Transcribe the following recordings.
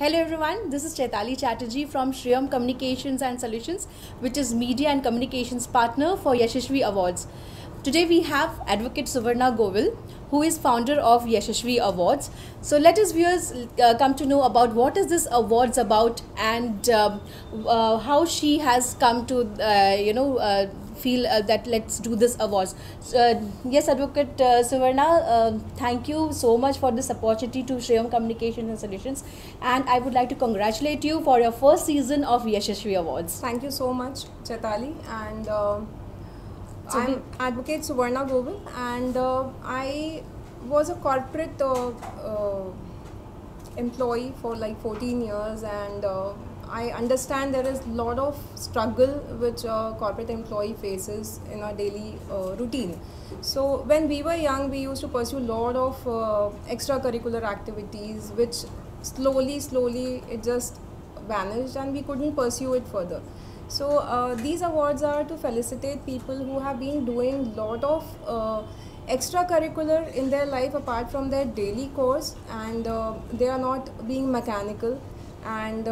Hello everyone, this is Chaitali Chatterjee from Shriyam Communications and Solutions, which is media and communications partner for Yashashvi Awards. Today we have Advocate Suvarna Govil, who is founder of Yashashvi Awards. So let us viewers come to know about what is this awards about and how she has come to feel that let's do this awards. Yes, Advocate Suvarna, thank you so much for this opportunity to Shriyam Communications and Solutions, and I would like to congratulate you for your first season of Yashashvi Awards. Thank you so much, Chaitali. And I'm Advocate Suvarna Govil, and I was a corporate employee for like 14 years, and I understand there is a lot of struggle which a corporate employee faces in our daily routine. So when we were young, we used to pursue a lot of extracurricular activities, which slowly it just vanished, and we couldn't pursue it further. So these awards are to felicitate people who have been doing a lot of extracurricular in their life apart from their daily course, and they are not being mechanical, and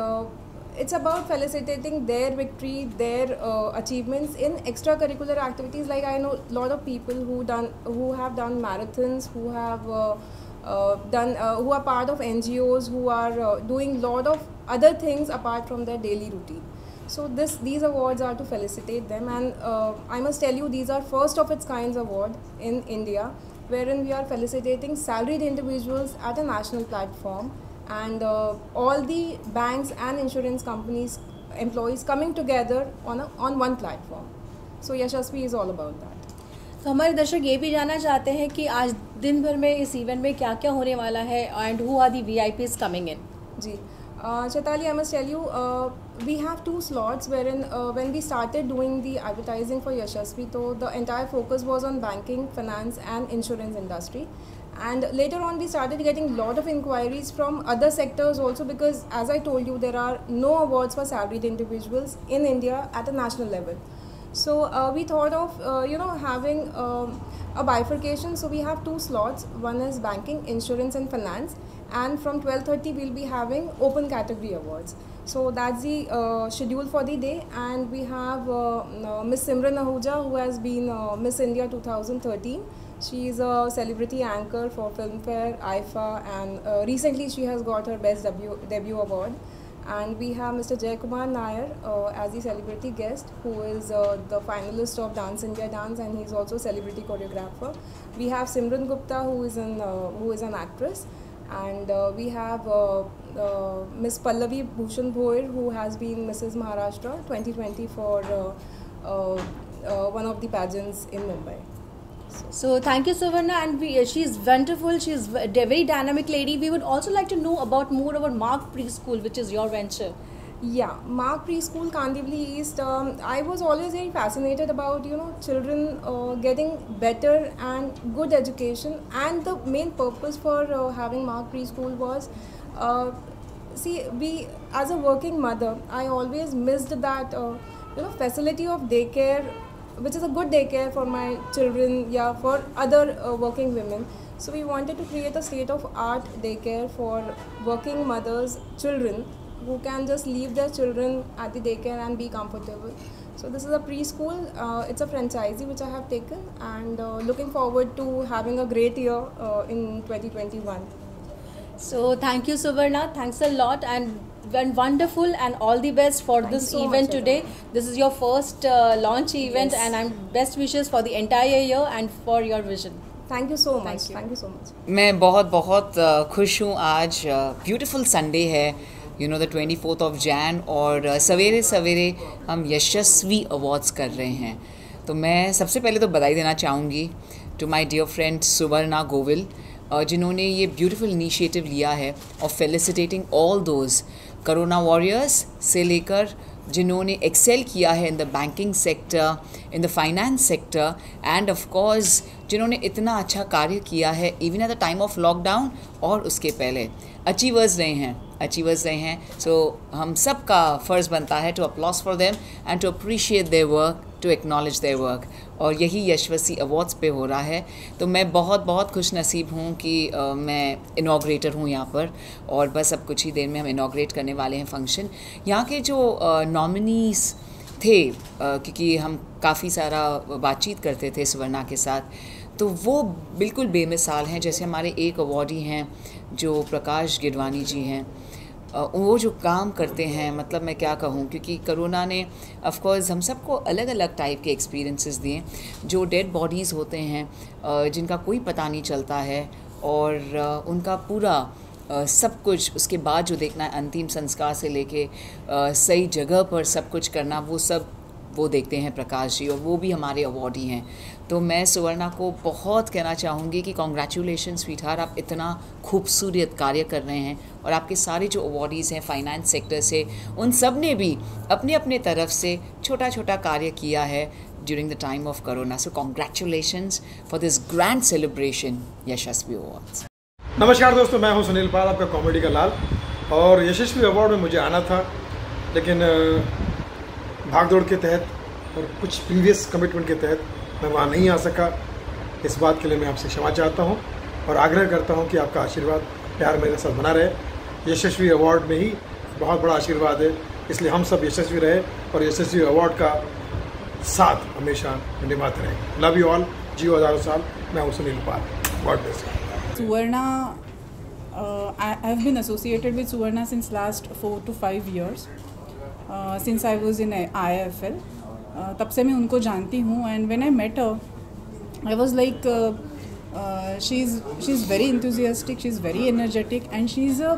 it's about felicitating their victory, their achievements in extracurricular activities. Like I know a lot of people who have done marathons, who have who are part of NGOs, who are doing a lot of other things apart from their daily routine. So these awards are to felicitate them, and I must tell you, these are first of its kinds award in India, wherein we are felicitating salaried individuals at a national platform, and all the banks and insurance companies employees coming together on one platform. So Yashasvi is all about that. तो हमारे दर्शक ये भी जानना चाहते हैं कि आज दिन भर में इस इवेंट में क्या क्या होने वाला है and who are the VIPs coming in. जी, Chaitali, I must tell you, we have two slots wherein when we started doing the advertising for Yashasvi, so the entire focus was on banking, finance and insurance industry. And later on we started getting a lot of inquiries from other sectors also, because as I told you, there are no awards for salaried individuals in India at a national level. So we thought of having a bifurcation. So we have two slots. One is banking, insurance and finance, and from 12:30 we'll be having open category awards. So that's the schedule for the day. And we have Miss Simran Ahuja, who has been Miss India 2013. She is a celebrity anchor for Filmfare, IFA, and recently she has got her best debut award. And we have Mr. Jaykumar Nair as the celebrity guest, who is the finalist of Dance India Dance, and he's also a celebrity choreographer. We have Simran Gupta, who is an actress, and we have Miss Pallavi Bhushan Bhoir, who has been Mrs. Maharashtra 2020 for one of the pageants in Mumbai. So thank you, Suvarna, and she's wonderful. She's a very dynamic lady. We would also like to know about more about Mark Preschool, which is your venture. Yeah, Mark Preschool, Kandivali East. I was always very fascinated about children getting better and good education, and the main purpose for having Mark Preschool was, we as a working mother, I always missed that facility of daycare, which is a good daycare for my children, for other working women. So we wanted to create a state-of-art daycare for working mothers' children, who can just leave their children at the daycare and be comfortable. So this is a preschool. It's a franchisee which I have taken, and looking forward to having a great year in 2021. So thank you, Suvarna. Thanks a lot, and wonderful, and all the best for Thank this you so event much, today. This is your first launch event, Yes. and I'm best wishes for the entire year and for your vision. Thank you so much. Thank you. Thank you so much. मैं बहुत खुश हूँ. आज beautiful Sunday है, the 24th of Jan, और सवेरे सवेरे हम यशस्वी अवार्ड्स कर रहे हैं. तो मैं सबसे पहले तो बधाई देना चाहूँगी टू माय डियर फ्रेंड सुवर्णा गोविल, जिन्होंने ये ब्यूटीफुल इनिशिएटिव लिया है of felicitating all those corona warriors से लेकर जिन्होंने एक्सेल किया है in the banking sector, in the finance sector, end of course जिन्होंने इतना अच्छा कार्य किया है even at the time of lockdown और उसके पहले. अचीवर्स रहे हैं. सो हम सब का फ़र्ज़ बनता है to applaud for them and to appreciate their work to acknowledge their work, और यही यशस्वी अवार्ड्स पे हो रहा है। तो मैं बहुत बहुत खुश नसीब हूँ कि मैं इनॉग्रेटर हूँ यहाँ पर, और बस अब कुछ ही देर में हम इनॉग्रेट करने वाले हैं फंक्शन। यहाँ के जो नॉमिनीज़ थे, क्योंकि हम काफ़ी सारा बातचीत करते थे सुवर्णा के साथ, तो वो बिल्कुल बेमिसाल हैं। जैसे हमारे एक अवार्डी हैं जो प्रकाश गिडवानी जी हैं, वो जो काम करते हैं, मतलब मैं क्या कहूँ, क्योंकि कोरोना ने ऑफ कोर्स हम सबको अलग अलग टाइप के एक्सपीरियंसेस दिए। जो डेड बॉडीज़ होते हैं जिनका कोई पता नहीं चलता है, और उनका पूरा सब कुछ उसके बाद जो देखना है, अंतिम संस्कार से लेके सही जगह पर सब कुछ करना, वो सब वो देखते हैं प्रकाश जी, और वो भी हमारे अवार्डी हैं। तो मैं सुवर्णा को बहुत कहना चाहूँगी कि कॉन्ग्रेचुलेशन स्वीटहार्ट, आप इतना खूबसूरत कार्य कर रहे हैं, और आपके सारे जो अवार्डीज़ हैं फाइनेंस सेक्टर से, उन सब ने भी अपने अपने तरफ से छोटा छोटा कार्य किया है during the time of corona. So congratulations for this grand celebration Yashasvi awards. नमस्कार दोस्तों, मैं हूं सुनील पाल, आपका कॉमेडी का लाल। और यशस्वी अवार्ड में मुझे आना था, लेकिन भागदौड़ के तहत और कुछ प्रीवियस कमिटमेंट के तहत मैं वहां नहीं आ सका। इस बात के लिए मैं आपसे क्षमा चाहता हूं और आग्रह करता हूं कि आपका आशीर्वाद प्यार मेरे साथ बना रहे। यशस्वी अवार्ड में ही बहुत बड़ा आशीर्वाद है, इसलिए हम सब यशस्वी रहे और यशस्वी अवार्ड का साथ हमेशा निभाते रहे। लव यू ऑल, जियो हज़ारों साल। मैं हूं Sunil Pal, god bless you. Suvarna, I have been associated with Suvarna since last 4 to 5 years, since I was in IIFL. तब से मैं उनको जानती हूँ, and when I met her, I was like, she's very enthusiastic, she's very energetic, and she's a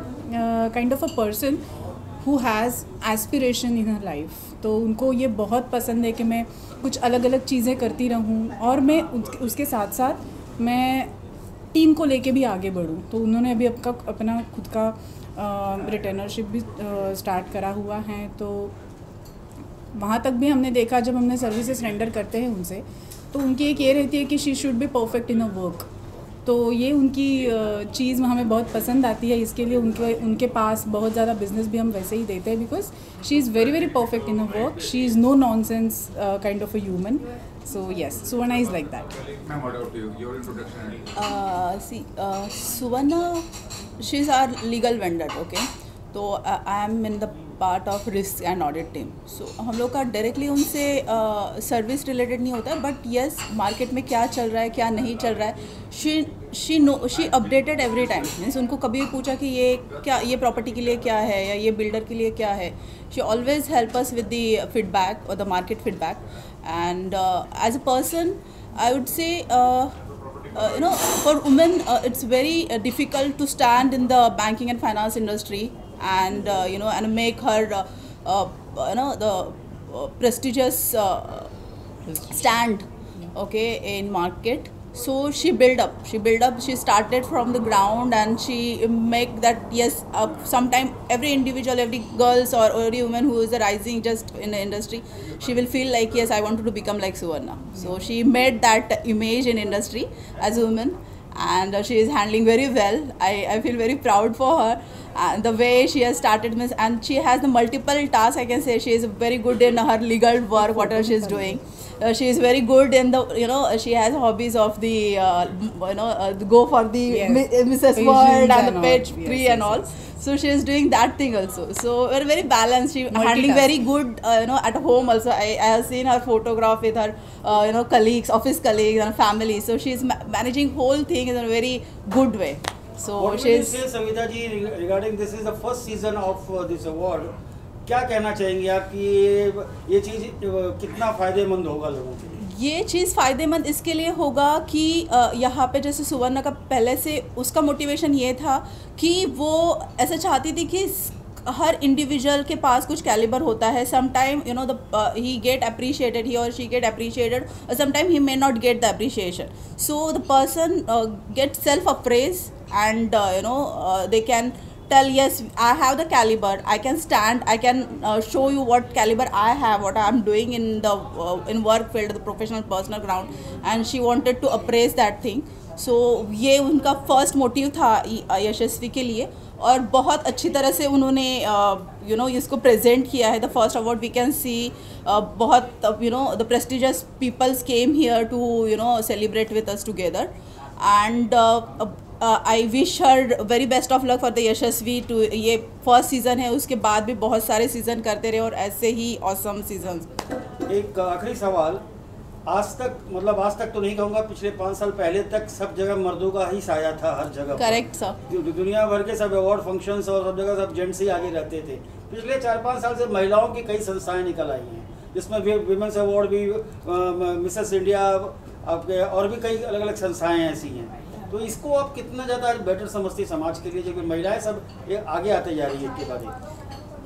kind of a person who has aspiration in her life. तो उनको ये बहुत पसंद है कि मैं कुछ अलग अलग चीज़ें करती रहूँ, और मैं उसके साथ साथ मैं टीम को लेके भी आगे बढ़ूँ। तो उन्होंने अभी अपना खुद का रिटेनरशिप भी स्टार्ट करा हुआ है। तो वहाँ तक भी हमने देखा, जब हमने सर्विसेज रेंडर करते हैं उनसे, तो उनकी एक ये रहती है कि she should be perfect in a work. तो ये उनकी चीज़ हमें बहुत पसंद आती है। इसके लिए उनके पास बहुत ज़्यादा बिजनेस भी हम वैसे ही देते हैं, because she is very very perfect in a work. She is no nonsense kind of a human. So yes, Suvarna is like that. Ma'am, what about you? Your introduction. Suvarna, she's our legal vendor, okay? तो I am in the part of risk and audit team. So हम लोग का directly उनसे service related नहीं होता है, but yes market में क्या चल रहा है क्या नहीं चल रहा है, she updated every time. Means उनको कभी भी पूछा कि ये प्रॉपर्टी के लिए क्या है या ये बिल्डर के लिए क्या है, she always help us with the feedback और the market feedback. And as a person, I would say, for women, it's very difficult to stand in the banking and finance industry, and and make her, the prestigious stand, okay, in market. So she built up. She started from the ground, and she make that, yes, sometime every individual, every girls or every woman who is rising just in the industry, she will feel like, yes, I wanted to become like Suvarna. So she made that image in industry as a woman, and she is handling very well. I feel very proud for her. The way she has started, and she has the multiple tasks. I can say she is very good in her legal work, whatever she is doing. She is very good in the, she has hobbies of the, go for the Mrs. World and the page free and all. So she is doing that thing also. So we're very balanced. She handling very good, at home also. I have seen her photograph with her, colleagues, office colleagues and family. So she is managing whole thing in a very good way. So what would you say, Savita ji, regarding this is the first season of this award? क्या कहना चाहेंगे आप कि ये चीज़ कितना फ़ायदेमंद होगा लोगों के लिए? ये चीज़ फ़ायदेमंद इसके लिए होगा कि यहाँ पे जैसे सुवर्णा का पहले से उसका मोटिवेशन ये था कि वो ऐसा चाहती थी कि हर इंडिविजुअल के पास कुछ कैलिबर होता है. समटाइम ही गेट अप्रिशिएटेड, ही और she get appreciated, sometime he may not get the appreciation. So the person get self apprise and they can tell, yes, I have the caliber, I can stand, I can show you what caliber I have, what I am doing in the in work field, the professional personal ground, and she wanted to appraise that thing. So ये उनका first motive था यशस्वी के लिए. और बहुत अच्छी तरह से उन्होंने इसको प्रेजेंट किया है. The first award we can see बहुत the prestigious peoples came here to celebrate with us together. And I wish her very best of luck for the Yashasvi too. ये फर्स्ट सीज़न है, उसके बाद भी बहुत सारे सीज़न करते रहे और ऐसे ही ऑसम सीजन. एक आखिरी सवाल, आज तक तो नहीं कहूँगा, पिछले 5 साल पहले तक सब जगह मर्दों का ही साया था हर जगह. Correct sir. दुनिया भर के सब अवार्ड फंक्शंस और सब जगह सब जेंट्स ही आगे रहते थे. पिछले 4-5 साल से महिलाओं की कई संस्थाएं निकल आई हैं, जिसमें विमेंस अवार्ड भी, मिसेस इंडिया, आपके और भी कई अलग अलग संस्थाएं ऐसी हैं. तो इसको आप कितना ज़्यादा बेटर समझती समाज के लिए, जो महिलाएं सब आगे आते जा रही है इसके बारे में?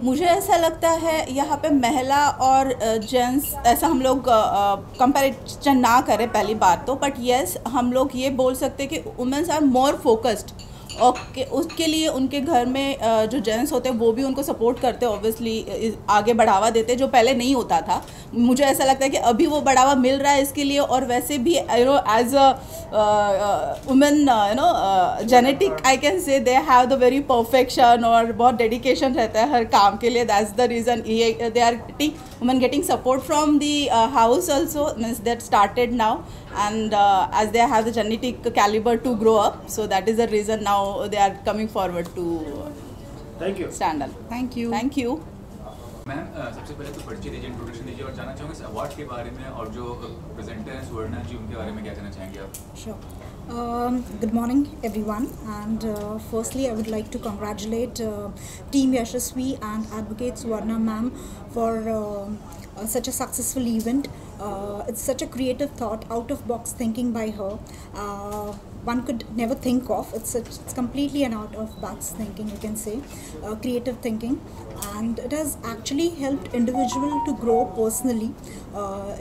मुझे ऐसा लगता है यहाँ पे महिला और जेंट्स ऐसा हम लोग कंपैरिजन ना करें पहली बात तो, बट येस हम लोग ये बोल सकते हैं कि women's are more focused. Okay, उसके लिए उनके घर में जो जेंट्स होते हैं वो भी उनको सपोर्ट करते हैं, ऑब्वियसली आगे बढ़ावा देते हैं, जो पहले नहीं होता था. मुझे ऐसा लगता है कि अभी वो बढ़ावा मिल रहा है इसके लिए. और वैसे भी as a women genetic I can say they have the very perfection और बहुत डेडिकेशन रहता है हर काम के लिए. That's the reason they are getting support from the house also, means that started now, and as they have the genetic caliber to grow up, so that is the reason now they are coming forward to stand up. Thank you. Ma'am, सबसे पहले तो परिचय दीजिए, introduction दीजिए, और जानना चाहूँगा इस अवार्ड के बारे में, और जो प्रेजेंटर हैं सुवर्णा जी, उनके बारे में क्या कहना चाहेंगे आप? Sure. Good morning everyone, and firstly I would like to congratulate Team Yashasvi and Advocate Suvarna ma'am for such a successful event. It's such a creative thought, out of box thinking by her. One could never think of. It's completely an out of box thinking, you can say, creative thinking, and it has actually helped individual to grow personally,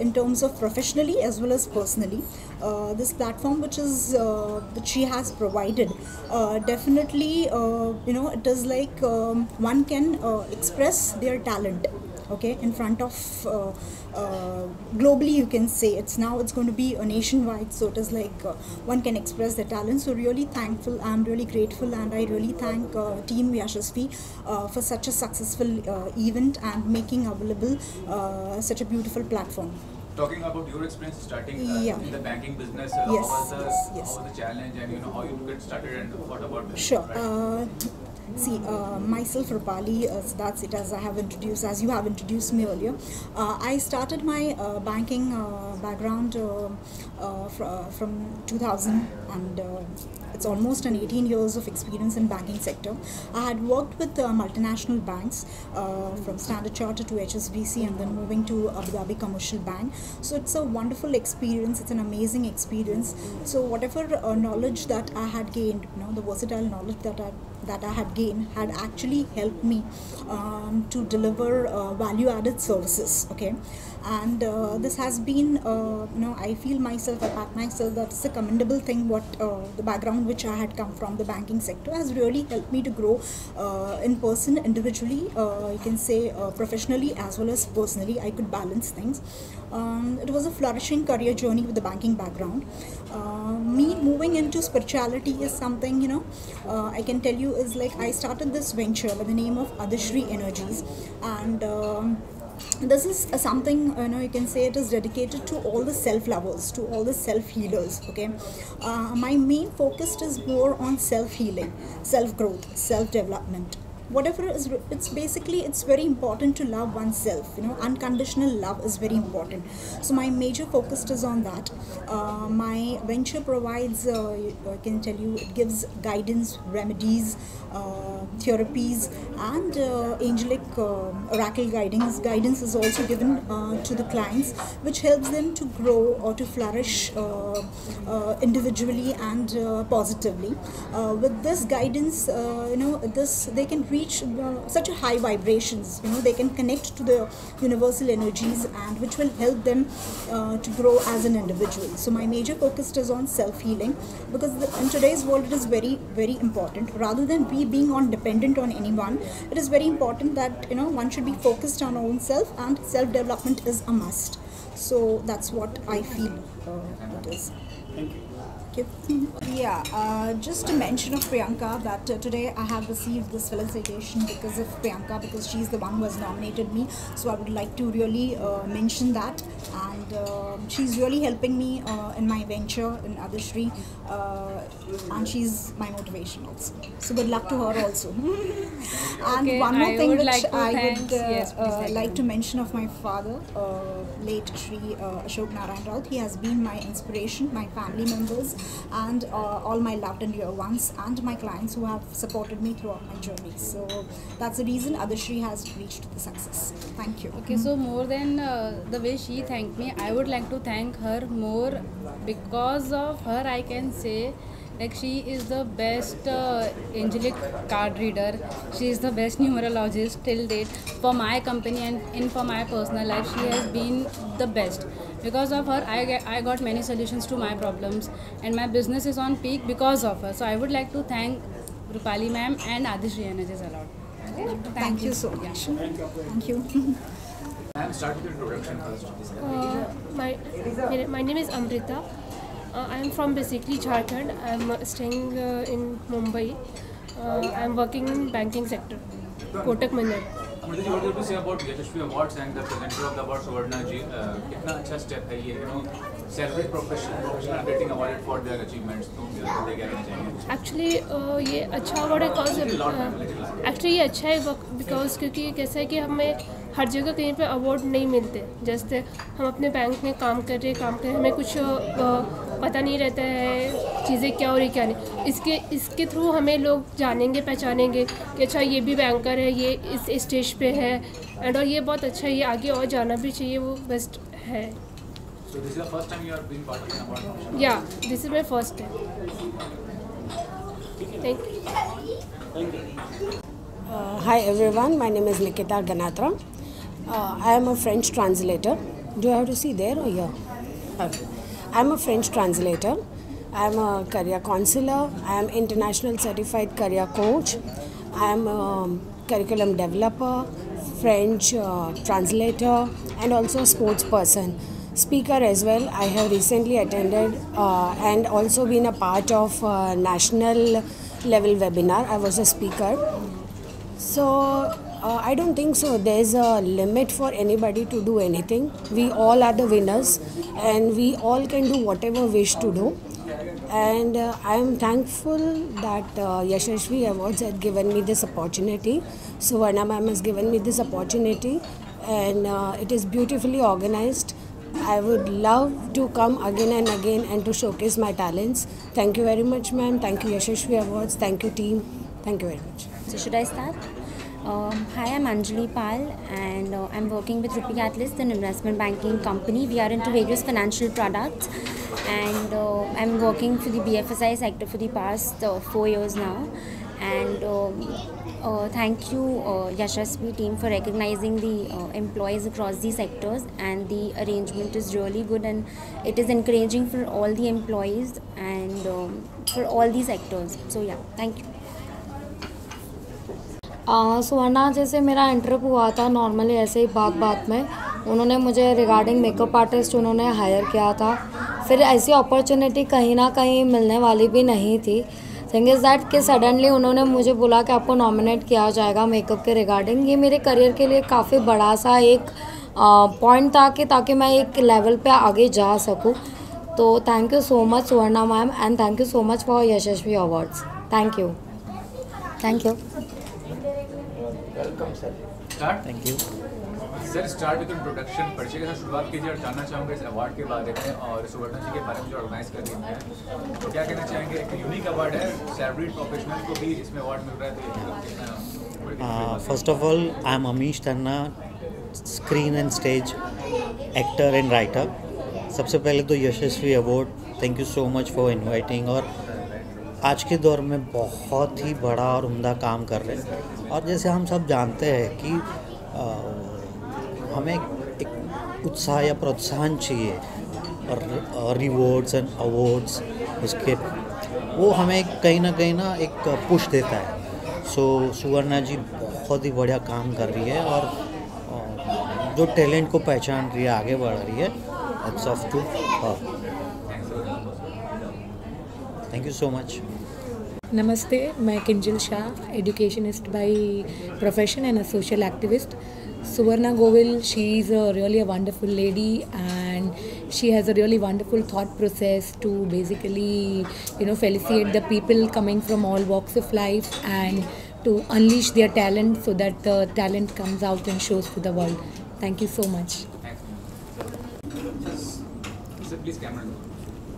in terms of professionally as well as personally. This platform which she has provided, definitely it is like one can express their talent, okay, in front of globally, you can say. It's going to be a nationwide, so it is like one can express their talent. So really thankful, I'm really grateful, and I really thank Team Yashasvi for such a successful event and making available such a beautiful platform. Talking about your experience starting in the banking business, Yes, how was yes. the challenge, and how you get started, and what about this? Sure. See, myself, Rupali, that's it, as I have introduced, as you have introduced me earlier. I started my banking background from 2000, and it's almost an 18 years of experience in banking sector. I had worked with multinational banks, from Standard Chartered to HSBC, and then moving to Abu Dhabi Commercial Bank. So it's a wonderful experience. It's an amazing experience. So whatever knowledge that I had gained, the versatile knowledge that I had gained had actually helped me to deliver value-added services. Okay, and this has been, I feel myself, I pat myself that it's a commendable thing. What the background which I had come from, the banking sector, has really helped me to grow in person, individually, you can say, professionally as well as personally. I could balance things. It was a flourishing career journey with the banking background. Me moving into spirituality is something, I can tell you, is like I started this venture by the name of Adishri Energies, and this is something, you can say it is dedicated to all the self-lovers, to all the self-healers. Okay, my main focus is more on self-healing, self-growth, self-development. Whatever is, it's very important to love oneself. Unconditional love is very important. So my major focus is on that. My venture provides, I can tell you, it gives guidance, remedies, therapies, and angelic oracle guidance. Guidance is also given to the clients, which helps them to grow or to flourish individually and positively. With this guidance, they can reach such a high vibrations. They can connect to the universal energies, and which will help them to grow as an individual. So my major focus is on self-healing, because in today's world it is very, very important. Rather than we being dependent on anyone, it is very important that one should be focused on own self, and self-development is a must. So that's what I feel it is. Thank you. Thank you. Just a mention of Priyanka that today I have received this felicitation because of Priyanka, because she's the one who has nominated me. So I would like to really mention that, and she's really helping me in my venture in Adishri, and she's my motivation also. So good luck to her also. And one more thing which I would like to mention of my father, late Shri Ashok Narayan Raut. He has been my inspiration, my family members, and all my loved and dear ones, and my clients who have supported me throughout my journey. So that's the reason Adishri has reached the success. Thank you. Okay, so more than the way she thanked me, I would like to thank her more. Because of her, I can say, like, she is the best angelic card reader. She is the best numerologist till date for my company, and for my personal life she has been the best. Because of her, I got many solutions to my problems, and my business is on peak because of her. So I would like to thank Rupali ma'am and Adishri Energies a lot. Thank you so much. Thank you. Ma'am, start with your introduction first. My name is Amrita. I am from basically Jharkhand. I am staying in Mumbai. I am working in banking sector, Kotak Mahindra. Amrita ji, what do you have to say about Yashasvi Awards and the presenter of the award, Suvarna ji? कितना अच्छा step है ये, salaried professional getting awarded for their achievements. तो ये क्या कहना चाहेंगे? Actually ये अच्छा अवार्ड है cause actually ये अच्छा है because क्योंकि कैसा है कि हमें हर जगह कहीं पे अवार्ड नहीं मिलते. जैसे हम अपने बैंक में काम कर रहे हमें कुछ पता नहीं रहता है चीज़ें क्या हो रही क्या नहीं. इसके थ्रू हमें लोग जानेंगे पहचानेंगे कि अच्छा ये भी बैंकर है, ये इस स्टेज पे है, एंड और ये बहुत अच्छा है, ये आगे और जाना भी चाहिए, वो बेस्ट है. So this is the first time you are being part of an award function? Yeah, this is my first time. Thank you. Thank you. Hi everyone, my name is Nikita Ganatra. I am a French translator. Do I have to see there or here? Okay. I am a French translator. I am a career counselor. I am international certified career coach. I am a curriculum developer, French translator, and also a sports person. Speaker as well. I have recently attended and also been a part of national level webinar. I was a speaker. So I don't think so there's a limit for anybody to do anything. We all are the winners and we all can do whatever we wish to do. And I am thankful that Yashasvi Awards had given me this opportunity. Suvarna ma'am has given me this opportunity, and it is beautifully organized. I would love to come again and again and to showcase my talents. Thank you very much, ma'am. Thank you, Yashasvi Awards. Thank you, team. Thank you very much. So should I start? Hi, I'm Anjali Pal, and I'm working with Rupee Catalyst, an investment banking company. We are into various financial products, and I'm working for the BFSI sector for the past 4 years now. And thank you, Yashasvi team, for recognizing the employees across the sectors, and the arrangement is really good, and it is encouraging for all the employees and for all the sectors. So yeah, thank you. सुवर्णा, जैसे मेरा interview हुआ था normally ऐसे ही बात में, उन्होंने मुझे regarding makeup artist उन्होंने हायर किया था. फिर ऐसी अपॉर्चुनिटी कहीं ना कहीं मिलने वाली भी नहीं थी. थिंग इज़ दैट कि सडनली उन्होंने मुझे बोला कि आपको नॉमिनेट किया जाएगा मेकअप के रिगार्डिंग. ये मेरे करियर के लिए काफ़ी बड़ा सा एक पॉइंट था कि ताकि मैं एक लेवल पे आगे जा सकूं. तो thank you so much Suvarna ma'am, and thank you so much for Yashasvi awards. Thank you. Thank you. Welcome sir. Start. Thank you sir. Start with introduction. परिचय के साथ शुरुआत कीजिए और जानना चाहूँगा इस अवार्ड के बारे में और सुवर्णा जी के बारे में जो ऑर्गेनाइज कर रही हैं. तो क्या कहना चाहेंगे? एक यूनिक अवार्ड है, सैलरीड प्रोफेशनल को भी इसमें अवार्ड मिल रहा है. First of all, I am Amish Tanna, screen and stage actor and writer. सबसे पहले तो Yashasvi award, thank you so much for inviting. और आज के दौर में बहुत ही बड़ा और उम्दा काम कर रहे हैं. और जैसे हम सब जानते हैं कि हमें एक उत्साह या प्रोत्साहन चाहिए, और रिवॉर्ड्स एंड अवार्ड्स उसके वो हमें कहीं ना एक पुश देता है. सो सुवर्णा जी बहुत ही बढ़िया काम कर रही है और जो टैलेंट को पहचान रही है, आगे बढ़ रही है. It's off to her. Thank you so much. Namaste, मैं Kinjal Shah, educationist by profession and a social activist. Suvarna Govil, she is really a wonderful lady and she has a really wonderful thought process to basically, felicitate the people coming from all walks of life and to unleash their talent so that the talent comes out and shows to the world. Thank you so much. Sir, please camera.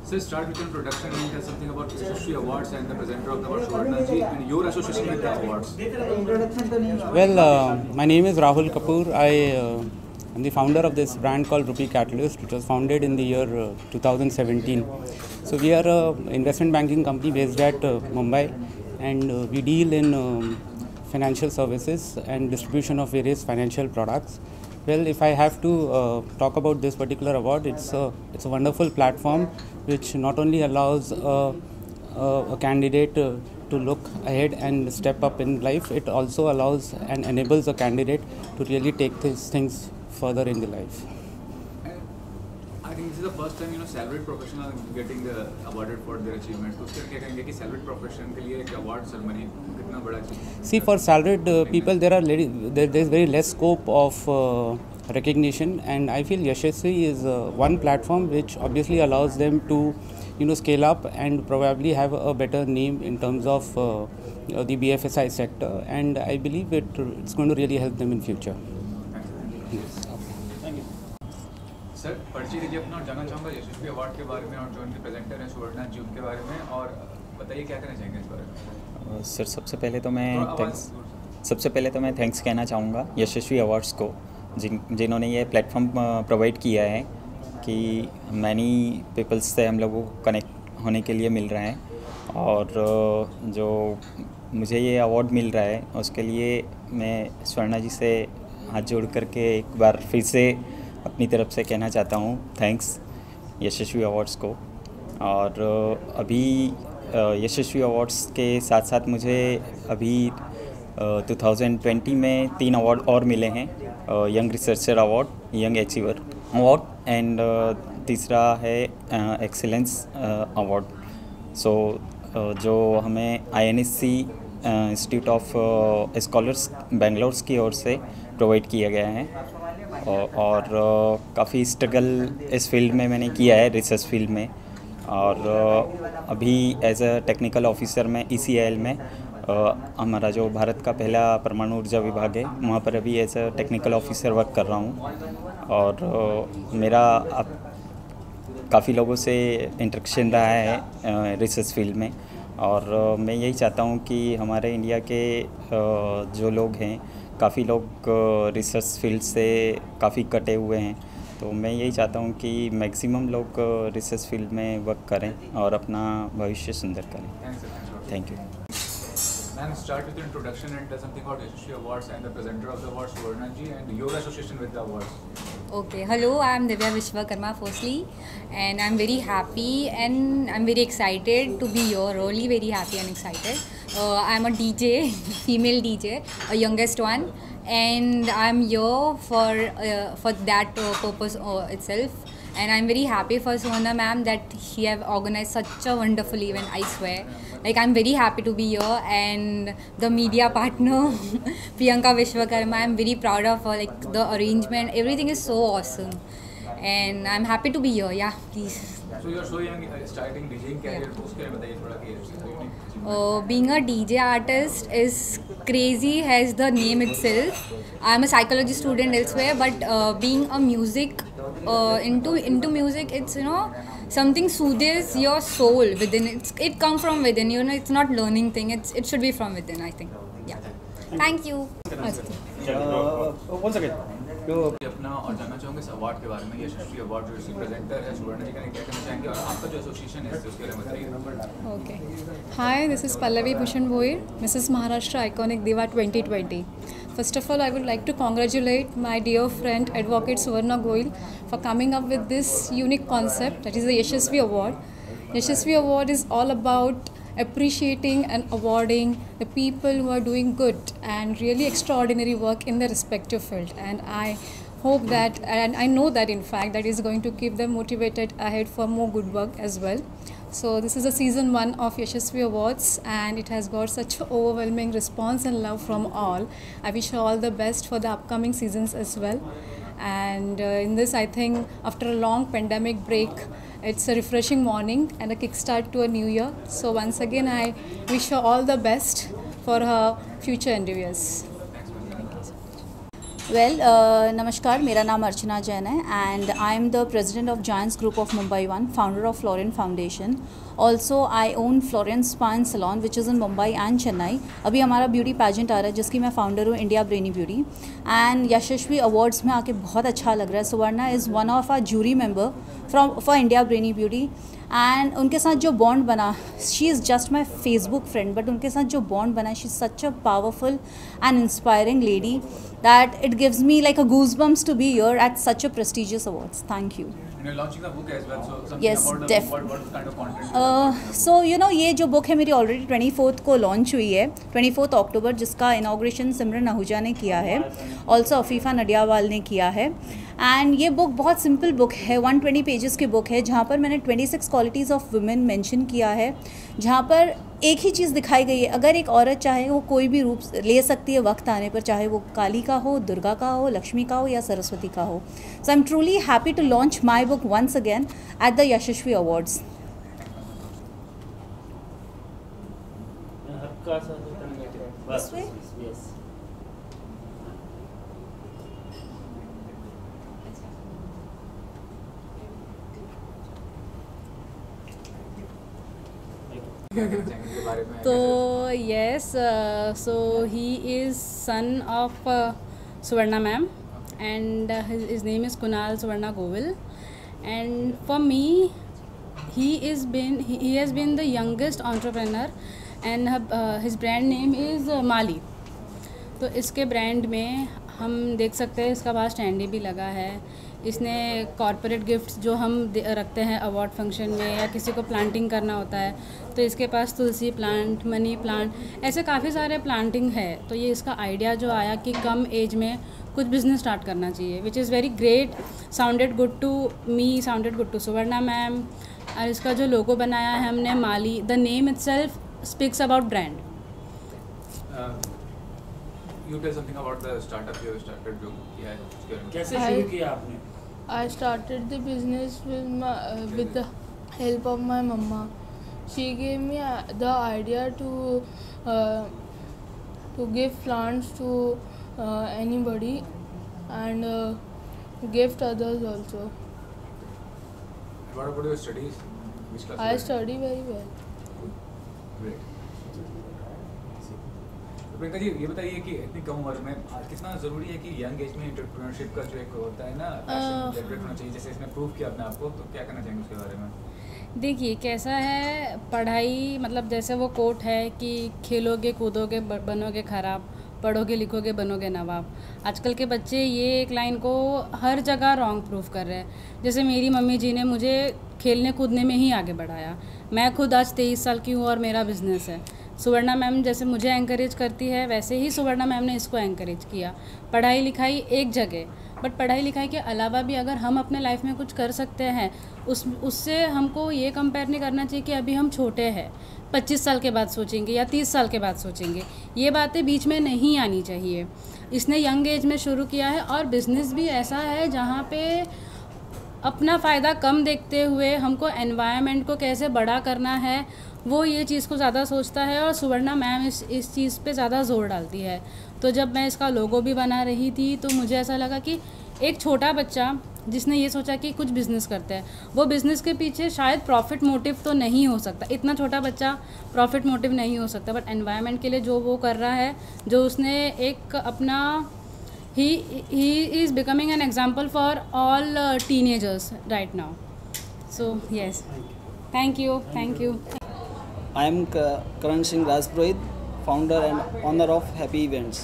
Sir, start with introduction and tell something about Yashasvi Awards and the presenter of the award, Suvarna ji, and your association with the awards. Well, my name is Rahul Kapoor. I am the founder of this brand called Rupee Catalyst, which was founded in the year 2017. So we are an investment banking company based at Mumbai, and we deal in financial services and distribution of various financial products. Well, if I have to talk about this particular award, it's a wonderful platform which not only allows a candidate to look ahead and step up in life, it also allows and enables a candidate to really take these things further in the life. I think this is the first time salaried professional getting the awarded for their achievements. तो उसके क्या कहेंगे कि salaried profession के लिए एक award ceremony कितना बड़ा चीज़? See, for salaried people, there is very less scope of recognition, and I feel Yashasvi is one platform which obviously allows them to scale up and probably have a better name in terms of the BFSI sector, and I believe it's going to really help them in future. Sir, परिचय दीजिए अपना और जानना चाहूँगा यशस्वी award के बारे में और जो उनके प्रेजेंटर हैं सुवर्णा जी उनके बारे में, और बताइए क्या कहना चाहेंगे इस बारे में. सर, सबसे पहले तो मैं थैंक्स कहना चाहूँगा यशस्वी अवार्ड्स को, जिन्होंने ये प्लेटफॉर्म प्रोवाइड किया है कि मैनी पीपल्स से हम लोगों को कनेक्ट होने के लिए मिल रहा है, और जो मुझे ये अवार्ड मिल रहा है उसके लिए मैं स्वर्णा जी से हाथ जोड़ करके एक बार फिर से अपनी तरफ से कहना चाहता हूँ थैंक्स यशस्वी अवार्ड्स को. और अभी यशस्वी अवार्ड्स के साथ साथ मुझे अभी 2020 में 3 अवार्ड और मिले हैं. Young researcher award, young achiever award, and तीसरा है एक्सीलेंस अवार्ड. सो जो हमें INSC institute of scholars Bangalore की ओर से प्रोवाइड किया गया है, और काफ़ी स्ट्रगल इस फील्ड में मैंने किया है, रिसर्च फील्ड में. और अभी एज अ टेक्निकल ऑफिसर में ECIL में हमारा जो भारत का पहला परमाणु ऊर्जा विभाग है वहाँ पर अभी as a technical officer work कर रहा हूँ. और मेरा काफ़ी लोगों से इंटरेक्शन रहा है रिसर्च फील्ड में, और मैं यही चाहता हूँ कि हमारे इंडिया के जो लोग हैं, काफ़ी लोग रिसर्च फील्ड से काफ़ी कटे हुए हैं, तो मैं यही चाहता हूँ कि मैक्सिमम लोग रिसर्च फील्ड में वर्क करें और अपना भविष्य सुंदर करें. Thank you. Ma'am, start with your introduction and tell something about Yashasvi Awards and the presenter of the awards, Suvarna ji, and your association with the awards. Okay, hello, I am Divya Vishwakarma firstly, and I am very happy and I am very excited to be here, really very happy and excited. I am a DJ, female DJ, a youngest one, and I am here for that purpose itself. And I'm very happy for Suvarna ma'am that she have organized such a wonderful event, I swear. Like, I'm very happy to be here, and the media partner Priyanka Vishwakarma, I'm very proud of her, like the arrangement, everything is so awesome, and I'm happy to be here. Yeah, please. So you're so young, starting DJing career, उसके लिए बताइए थोड़ा कि being a DJ artist is crazy as the name itself. I'm a psychology student elsewhere, but being a music into music, it's something soothes your soul within. It comes from within. It's not learning thing. It should be from within, I think. Yeah. Thank you. One second. अपना और जानना चाहूँगा इस award के बारे में. यशस्वी award जो इसकी प्रेजेंटर है सुवर्णा जी, क्या कहना चाहेंगे, और आपका जो एसोसिएशन है उसके बारे में बताइए. Okay. Hi, this is Pallavi Bhushan Bhoir, Mrs. Maharashtra Iconic Diva 2020. First of all, I would like to congratulate my dear friend Advocate Suvarna Govil for coming up with this unique concept, that is the Yashasvi Award. Yashasvi Award is all about appreciating and awarding the people who are doing good and really extraordinary work in their respective field, and I hope that, and I know that in fact that is going to keep them motivated ahead for more good work as well. So this is the season 1 of Yashasvi Awards, and it has got such overwhelming response and love from all. I wish you all the best for the upcoming seasons as well. And in this, I think after a long pandemic break, it's a refreshing morning and a kickstart to a new year. So once again, I wish her all the best for her future endeavors. Well नमस्कार, मेरा नाम अर्चना जैन है and I am the president of Giants Group of Mumbai one, founder of Florent Foundation. Also I own Florent spa and salon which is in Mumbai and Chennai. अभी हमारा beauty pageant आ रहा है जिसकी मैं फाउंडर हूँ, India brainy beauty. And Yashasvi awards में आके बहुत अच्छा लग रहा है. Suvarna is one of our jury member for India brainy beauty. And उनके साथ जो बॉन्ड बना, she is just my Facebook friend, but उनके साथ जो बॉन्ड बना, she is such a powerful and inspiring lady that it gives me like a goosebumps to be here at such a prestigious awards. Thank you. And you're launching a book as well, so something Yes, about the book, what kind of content? So you know, ये जो book है मेरी already 24th को launch हुई है, 24 अक्टूबर, जिसका inauguration सिमरन आहूजा ने किया है, ऑल्सो अफीफ़ा नडियावाल ने किया है. एंड ये बुक बहुत सिंपल बुक है, 120 पेजेस की बुक है, जहाँ पर मैंने 26 क्वालिटीज़ ऑफ वुमेन मेंशन किया है, जहाँ पर एक ही चीज़ दिखाई गई है. अगर एक औरत चाहे वो कोई भी रूप ले सकती है वक्त आने पर, चाहे वो काली का हो, दुर्गा का हो, लक्ष्मी का हो या सरस्वती का हो. So I am truly happy to launch my book once again at the Yashasvi awards. तो yes, so he is son of Suvarna ma'am, and his name is Kunal Suvarna Govil. And for me, he has been the youngest entrepreneur, and his brand name is Mali. तो इसके brand में हम देख सकते हैं इसका पास standi भी लगा है. इसने कॉर्पोरेट गिफ्ट्स जो हम रखते हैं अवार्ड फंक्शन में या किसी को प्लांटिंग करना होता है, तो इसके पास तुलसी प्लांट, मनी प्लांट, ऐसे काफ़ी सारे प्लांटिंग है. तो ये इसका आइडिया जो आया कि कम एज में कुछ बिज़नेस स्टार्ट करना चाहिए, which is very great. Sounded good to me, sounded good to Suvarna ma'am. और इसका जो लोगो बनाया है हमने माली, the name itself speaks about brand. You tell something about the startup you started जो किया है. कैसे शुरू किया आपने? I started the business with the help of my mama. She gave me the idea to give plants to anybody and gift others also. What about your studies? Which class? I study very well. Great. Priyanka ji, ये बताइए कि इतनी कम उम्र में कितना ज़रूरी है कि यंग एज में एंटरप्रेन्योरशिप का जो एक होता है ना, पैशन डेवलप होना चाहिए. जैसे इसने प्रूव किया अपने आप को, तो क्या करना चाहेंगे उसके बारे में? देखिए कैसा है पढ़ाई, मतलब जैसे वो कोट है कि खेलोगे कूदोगे बनोगे खराब, पढ़ोगे लिखोगे बनोगे नवाब. आजकल के बच्चे ये एक लाइन को हर जगह रॉन्ग प्रूफ कर रहे हैं. जैसे मेरी मम्मी जी ने मुझे खेलने कूदने में ही आगे बढ़ाया. मैं खुद आज 23 साल की हूँ और मेरा बिज़नेस है. सुवर्णा मैम जैसे मुझे एंकरेज करती है, वैसे ही सुवर्णा मैम ने इसको एंकरेज किया. पढ़ाई लिखाई एक जगह, बट पढ़ाई लिखाई के अलावा भी अगर हम अपने लाइफ में कुछ कर सकते हैं, उससे हमको ये कंपेयर नहीं करना चाहिए कि अभी हम छोटे हैं, 25 साल के बाद सोचेंगे या 30 साल के बाद सोचेंगे. ये बातें बीच में नहीं आनी चाहिए. इसने यंग एज में शुरू किया है और बिज़नेस भी ऐसा है जहाँ पे अपना फ़ायदा कम देखते हुए हमको एनवायरनमेंट को कैसे बड़ा करना है, वो ये चीज़ को ज़्यादा सोचता है. और सुवर्णा मैम इस चीज़ पे ज़्यादा ज़ोर डालती है. तो जब मैं इसका लोगो भी बना रही थी तो मुझे ऐसा लगा कि एक छोटा बच्चा जिसने ये सोचा कि कुछ बिज़नेस करते हैं, वो बिज़नेस के पीछे शायद प्रॉफिट मोटिव तो नहीं हो सकता, इतना छोटा बच्चा प्रॉफिट मोटिव नहीं हो सकता, बट एनवायरनमेंट के लिए जो वो कर रहा है, जो उसने एक अपना he is becoming an example for all teenagers right now. So yes, thank you. I am Karan Singh Rajpurohit, founder and owner of Happy Events.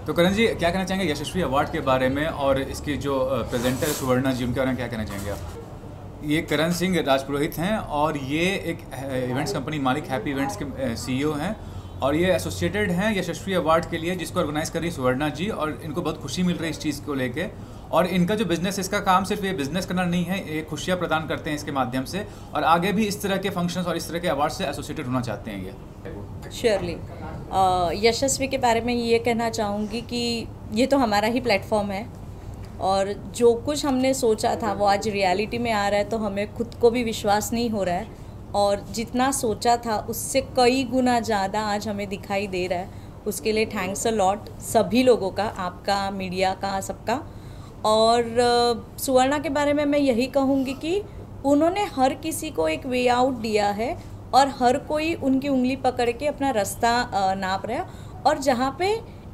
तो करण जी क्या कहना चाहेंगे यशस्वी अवार्ड के बारे में, और इसकी जो प्रेजेंटर सुवर्णा जी उनके बारे में क्या कहना चाहेंगे आप? ये करण सिंह राजपुरोहित हैं और ये एक इवेंट्स कंपनी मालिक हैप्पी इवेंट्स के CEO हैं, और ये एसोसिएटेड हैं यशस्वी अवार्ड के लिए, जिसको ऑर्गेनाइज़ कर रही सुवर्णा जी, और इनको बहुत खुशी मिल रही है इस चीज़ को लेके. और इनका जो बिज़नेस, इसका काम सिर्फ ये बिज़नेस करना नहीं है, ये खुशियाँ प्रदान करते हैं इसके माध्यम से, और आगे भी इस तरह के फंक्शंस और इस तरह के अवार्ड से एसोसिएटेड होना चाहते हैं ये। श्योरली। यशस्वी के बारे में ये कहना चाहूँगी कि ये तो हमारा ही प्लेटफॉर्म है, और जो कुछ हमने सोचा था वो आज रियलिटी में आ रहा है, तो हमें खुद को भी विश्वास नहीं हो रहा है, और जितना सोचा था उससे कई गुना ज़्यादा आज हमें दिखाई दे रहा है। उसके लिए थैंक्स अ लॉट सभी लोगों का, आपका, मीडिया का, सबका। और सुवर्णा के बारे में मैं यही कहूँगी कि उन्होंने हर किसी को एक वे आउट दिया है, और हर कोई उनकी उंगली पकड़ के अपना रास्ता नाप रहा है, और जहाँ पे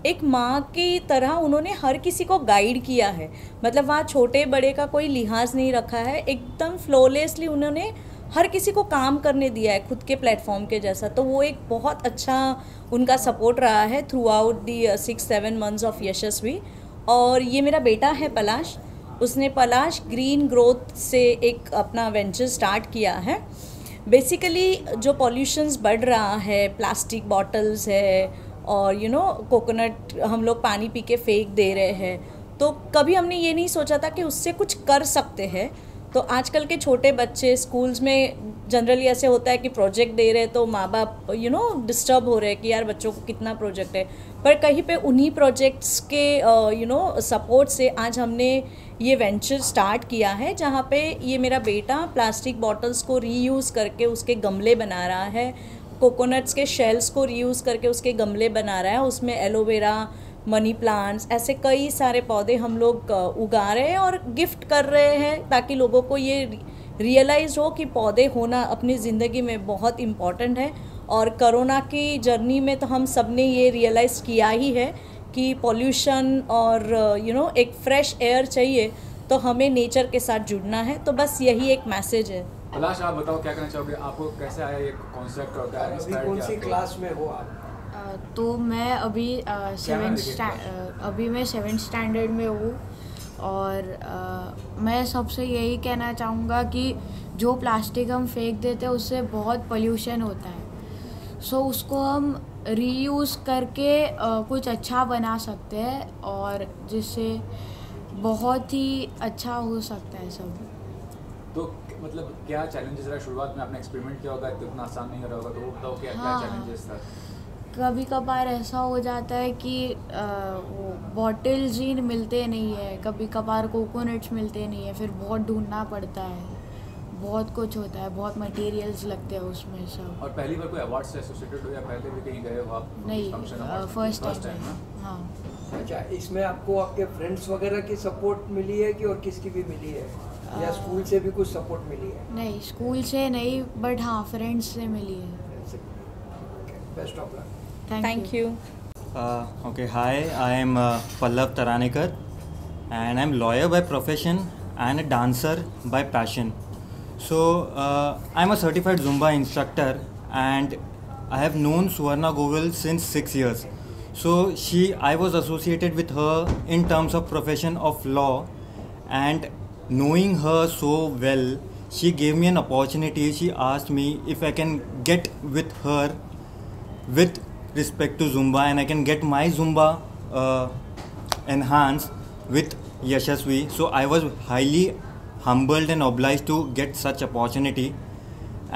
एक माँ की तरह उन्होंने हर किसी को गाइड किया है। मतलब वहाँ छोटे बड़े का कोई लिहाज नहीं रखा है, एकदम फ्लॉलेसली उन्होंने हर किसी को काम करने दिया है खुद के प्लेटफॉर्म के जैसा। तो वो एक बहुत अच्छा उनका सपोर्ट रहा है throughout the 6-7 months of Yashasvi. और ये मेरा बेटा है पलाश, उसने पलाश ग्रीन ग्रोथ से एक अपना वेंचर स्टार्ट किया है। बेसिकली जो पॉल्यूशंस बढ़ रहा है, प्लास्टिक बॉटल्स है, और कोकोनट हम लोग पानी पी के फेंक दे रहे हैं, तो कभी हमने ये नहीं सोचा था कि उससे कुछ कर सकते हैं। तो आजकल के छोटे बच्चे स्कूल्स में जनरली ऐसे होता है कि प्रोजेक्ट दे रहे, तो माँ बाप डिस्टर्ब हो रहे हैं कि यार बच्चों को कितना प्रोजेक्ट है, पर कहीं पे उन्हीं प्रोजेक्ट्स के सपोर्ट से आज हमने ये वेंचर स्टार्ट किया है, जहाँ पे ये मेरा बेटा प्लास्टिक बॉटल्स को रीयूज़ करके उसके गमले बना रहा है, कोकोनट्स के शेल्स को रीयूज़ करके उसके गमले बना रहा है, उसमें एलोवेरा, मनी प्लांट्स, ऐसे कई सारे पौधे हम लोग उगा रहे हैं और गिफ्ट कर रहे हैं, ताकि लोगों को ये रियलाइज़ हो कि पौधे होना अपनी ज़िंदगी में बहुत इम्पॉर्टेंट है। और कोरोना की जर्नी में तो हम सब ने ये रियलाइज़ किया ही है कि पॉल्यूशन और एक फ्रेश एयर चाहिए, तो हमें नेचर के साथ जुड़ना है। तो बस यही एक मैसेज है। पलाश, आप बताओ क्या करना चाहोगे, आपको कैसे आया ये कॉन्सेप्ट, और क्या इंस्पायर कौन सी क्लास में हो आप? तो मैं अभी मैं 7th स्टैंडर्ड में हूँ, और मैं सबसे यही कहना चाहूँगा कि जो प्लास्टिक हम फेंक देते हैं उससे बहुत पोल्यूशन होता है। सो उसको हम रीयूज़ करके कुछ अच्छा बना सकते हैं, और जिससे बहुत ही अच्छा हो सकता है सब। तो मतलब क्या चैलेंजेस रहा शुरुआत में? आपने एक्सपेरिमेंट किया होगा, इतना आसान नहीं रहा होगा, तो वो बताओ क्या चैलेंजेस था? कभी कभार ऐसा हो जाता है कि वो बॉटल्स ही मिलते नहीं है, कभी कभार कोकोनट्स मिलते नहीं है, फिर बहुत ढूंढना पड़ता है, बहुत कुछ होता है, बहुत मटेरियल्स लगते हैं उसमें सब। और पहली बार कोई अवार्ड से एसोसिएटेड हो या पहले भी कहीं गए हो आप? नहीं, फर्स्ट टाइम। हाँ। अच्छा, इसमें आपको आपके फ्रेंड्स वगैरह की सपोर्ट मिली है कि और किसकी भी मिली है, या स्कूल से भी कुछ सपोर्ट मिली है? नहीं, स्कूल से नहीं, बट हाँ फ्रेंड्स से मिली है। Best of luck. Thank you. Okay, hi, I am Pallav Taranekar, and I am lawyer by profession and a dancer by passion. So I am a certified Zumba instructor, and I have known Suvarna Govil since 6 years. So I was associated with her in terms of profession of law, and knowing her so well, she gave me an opportunity. She asked me if I can get with her with respect to Zumba, and I can get my Zumba enhanced with Yashasvi. So I was highly humbled and obliged to get such opportunity,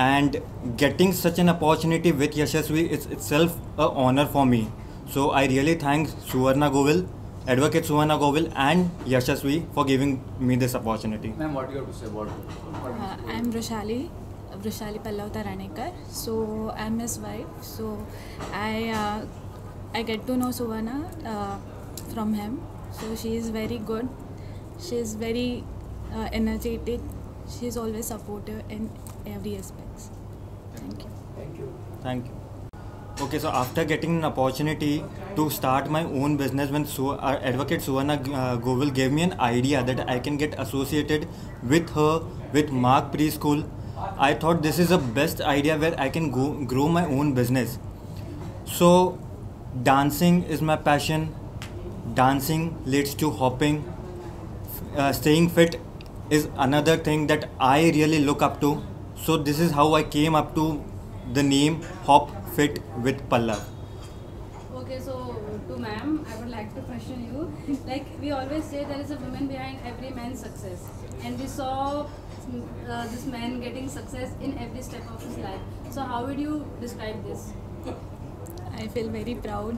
and getting such an opportunity with Yashasvi is itself an honor for me. So I really thank Suvarna Govil, Advocate Suvarna Govil and Yashasvi for giving me this opportunity. Ma'am, what do you have to say about I am Vrushali Pallav Taranekar. So I am his wife. So I get to know Suvarna from him. So she is very good. She is very energetic. She is always supportive in every aspect. Thank you. Thank you. Thank you. Okay, so after getting an opportunity to start my own business, when Advocate Suvarna Govil gave me an idea that I can get associated with her, with Mark Preschool, I thought this is the best idea where I can grow my own business. So dancing is my passion. Dancing leads to hopping. Staying fit is another thing that I really look up to. So this is how I came up to the name Hop Fit with Pallav. Okay, so to ma'am, I would like to question you. Like we always say, there is a woman behind every man's success, and we saw this man getting success in every step of his life. So how would you describe this? I feel very proud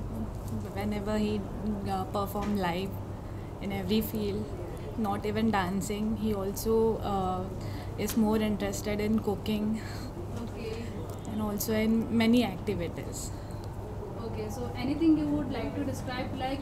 whenever he perform live in every field, not even dancing. He also is more interested in cooking and also in many activities. Okay, so anything you would like to describe, like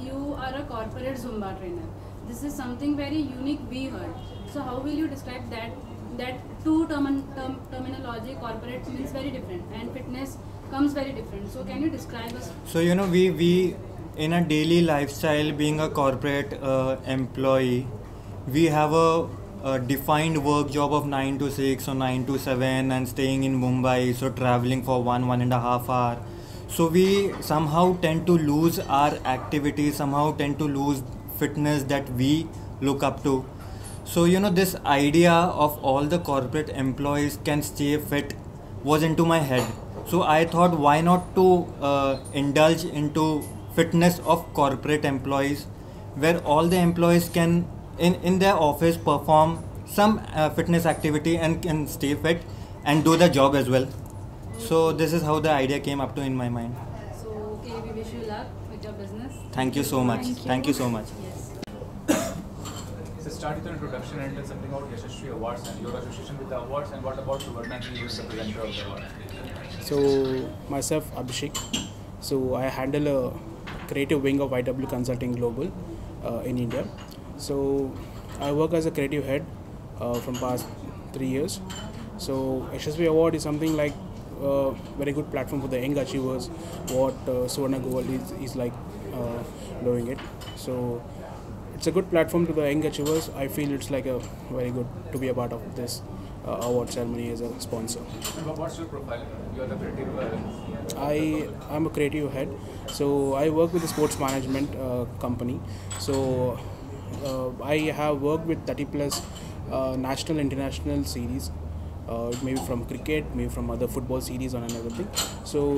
you are a corporate Zumba trainer. This is something very unique we heard. So how will you describe that? That two terminology, corporate means very different and fitness comes very different. So can you describe us? So you know, we in a daily lifestyle, being a corporate employee, we have a defined work job of 9 to 6 or 9 to 7 and staying in Mumbai, so traveling for 1.5 hours. So we somehow tend to lose our activities, somehow tend to lose fitness that we look up to. So you know, this idea of all the corporate employees can stay fit was into my head. So I thought, why not to indulge into fitness of corporate employees, where all the employees can in their office perform some fitness activity and can stay fit and do the job as well. So this is how the idea came up to in my mind. So okay, we wish you luck with your business. Thank you so much. Thank you so much. Yes. So start with an introduction and tell something about Yashasvi Awards and your association with the awards, and what about Suvarna ji, who is the presenter of the award? So myself, Abhishek. So I handle a creative wing of IW Consulting Global in India. So I work as a creative head from past 3 years. So Yashasvi Award is something like very good platform for the young achievers, what Suvarna Govind is like doing it. So it's a good platform to the young achievers. I feel it's like a very good to be a part of this award ceremony as a sponsor. And what's your profile? You are the creative. I'm a creative head. So I work with a sports management company. So I have worked with 30 plus national, international series. Maybe from cricket, maybe from other football series and everything. So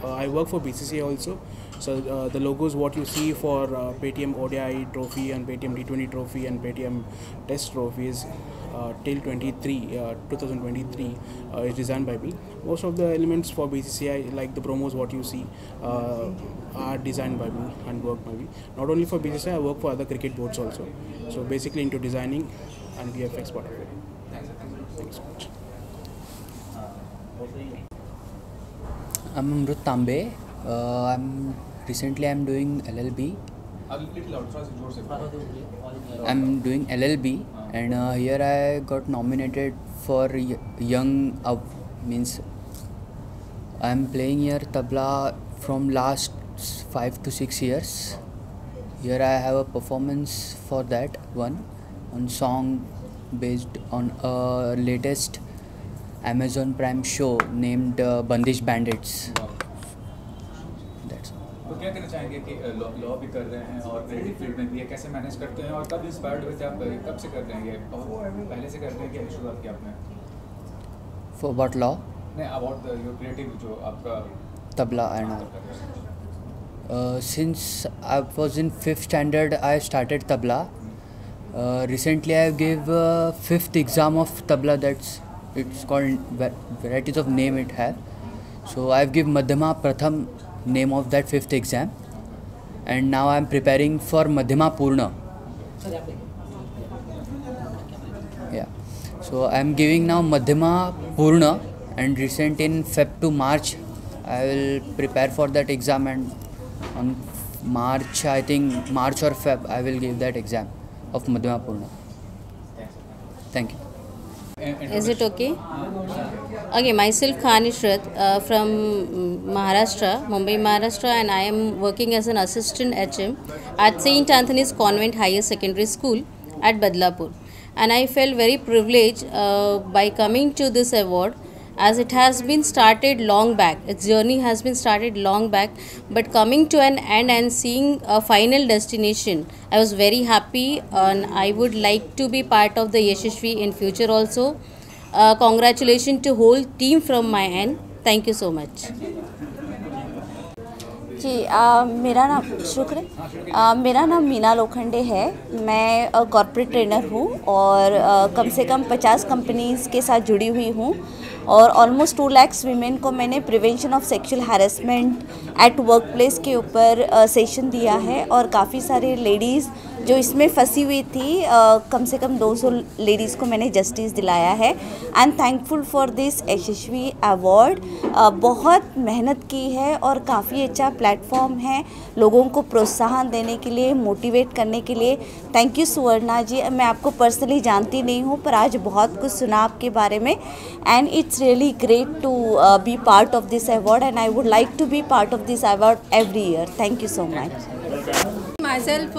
I work for BCCI also. So the logos what you see for Paytm ODI trophy and Paytm T20 trophy and Paytm Test trophies till 2023 is designed by me. Most of the elements for BCCI, like the promos what you see, are designed by me and worked by me. Not only for BCCI, I work for other cricket boards also. So basically into designing and VFX part of it. Thank you so much. I'm Amrut Tambe. Recently I'm doing LLB. I'm doing LLB, and here I got nominated for young means I'm playing here tabla from last 5 to 6 years. Here I have a performance for that one on song based on a latest Amazon Prime show named Bandish Bandits. तो क्या कहना चाहेंगे कि law भी कर रहे हैं और क्रिएटिव फील्ड में भी है, कैसे मैनेज करते हैं और कब इंस्पायर्ड हुए थे आप, कब से कर रहे हैं ये, पहले से कर रहे हैं क्या शुरुआत की आपने? For what law? नहीं, about your creative जो आपका tabla and all. Since I was in 5th standard, I started tabla. Recently, I gave 5th exam of tabla. It's called varieties of name it have. So I've given Madhyama Pratham name of that 5th exam, and now I'm preparing for Madhyama Purna. Yeah. So I'm giving now Madhyama Purna, and recent in Feb to March, I will prepare for that exam, and on March, I think March or Feb, I will give that exam of Madhyama Purna. Thank you. Is it okay? Okay, myself Khan Ishrat from Maharashtra, Mumbai, Maharashtra, and I am working as an assistant HM at St. Anthony's Convent Higher Secondary School at Badlapur. And I felt very privileged by coming to this award, as it has been started long back. Its journey has been started long back, but coming to an end and seeing a final destination, I was very happy, and I would like to be part of the Yashasvi in future also. Congratulations to whole team from my end. Thank you so much. जी मेरा नाम शुक्र मेरा नाम मीना लोखंडे है। मैं corporate trainer हूँ और कम से कम 50 कंपनीज़ के साथ जुड़ी हुई हूँ और ऑलमोस्ट 2 लाख वीमेन को मैंने prevention of sexual harassment at work place के ऊपर सेशन दिया है और काफ़ी सारे लेडीज़ जो इसमें फंसी हुई थी, कम से कम 200 लेडीज़ को मैंने जस्टिस दिलाया है। I am thankful for this Yashasvi award. बहुत मेहनत की है और काफ़ी अच्छा प्लेटफॉर्म है लोगों को प्रोत्साहन देने के लिए, मोटिवेट करने के लिए। थैंक यू सुवर्णा जी। मैं आपको पर्सनली जानती नहीं हूँ पर आज बहुत कुछ सुना आपके बारे में and it's really great to be part of this award and I would like to be part of this award every year. Thank you so much. Myself